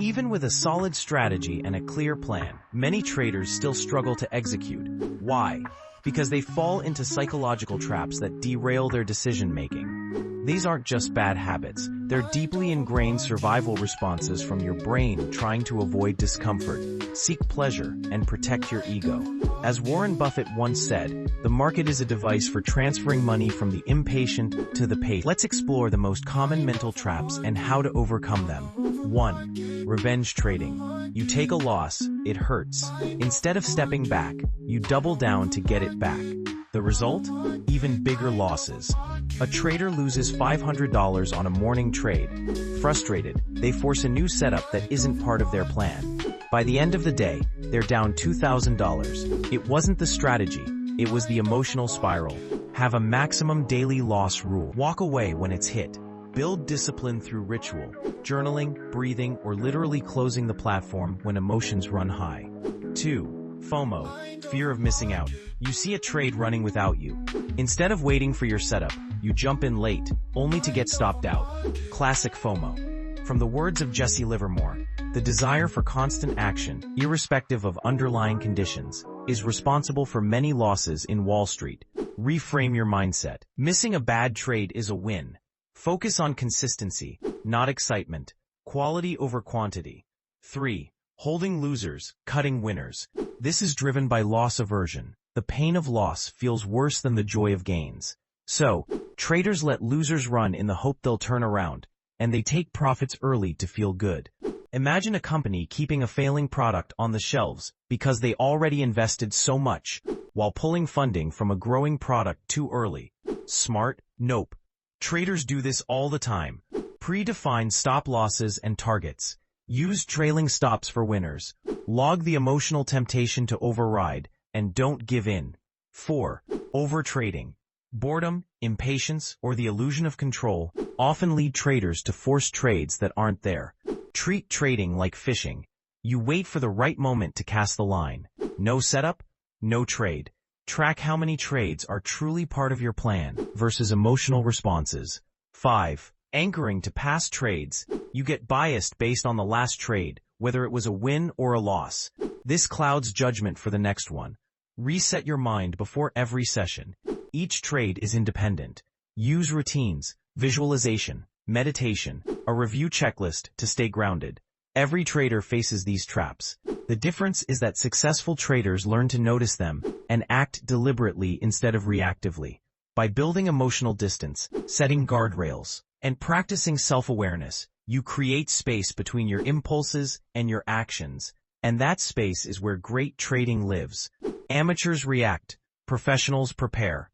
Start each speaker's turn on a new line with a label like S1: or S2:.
S1: Even with a solid strategy and a clear plan, many traders still struggle to execute. Why? Because they fall into psychological traps that derail their decision-making. These aren't just bad habits, they're deeply ingrained survival responses from your brain trying to avoid discomfort, seek pleasure, and protect your ego. As Warren Buffett once said, the market is a device for transferring money from the impatient to the patient. Let's explore the most common mental traps and how to overcome them. 1. Revenge trading. You take a loss, it hurts. Instead of stepping back, you double down to get it back. The result? Even bigger losses. A trader loses $500 on a morning trade. Frustrated, they force a new setup that isn't part of their plan. By the end of the day, they're down $2,000. It wasn't the strategy, it was the emotional spiral. Have a maximum daily loss rule. Walk away when it's hit. Build discipline through ritual, journaling, breathing, or literally closing the platform when emotions run high. 2. FOMO, fear of missing out. You see a trade running without you. Instead of waiting for your setup, you jump in late, only to get stopped out. Classic FOMO. From the words of Jesse Livermore, the desire for constant action, irrespective of underlying conditions, is responsible for many losses in Wall Street. Reframe your mindset. Missing a bad trade is a win. Focus on consistency, not excitement. Quality over quantity. 3. Holding losers, cutting winners. This is driven by loss aversion. The pain of loss feels worse than the joy of gains. So, traders let losers run in the hope they'll turn around, and they take profits early to feel good. Imagine a company keeping a failing product on the shelves because they already invested so much, while pulling funding from a growing product too early. Smart? Nope. Traders do this all the time. Predefine stop losses and targets. Use trailing stops for winners. Log the emotional temptation to override, and don't give in. 4. Overtrading. Boredom, impatience, or the illusion of control often lead traders to force trades that aren't there. Treat trading like fishing. You wait for the right moment to cast the line. No setup, no trade. Track how many trades are truly part of your plan versus emotional responses. 5. Anchoring to past trades. You get biased based on the last trade, whether it was a win or a loss. This clouds judgment for the next one. Reset your mind before every session. Each trade is independent. Use routines, visualization, meditation, a review checklist to stay grounded. Every trader faces these traps. The difference is that successful traders learn to notice them and act deliberately instead of reactively. By building emotional distance, setting guardrails, and practicing self-awareness, you create space between your impulses and your actions, and that space is where great trading lives. Amateurs react, professionals prepare.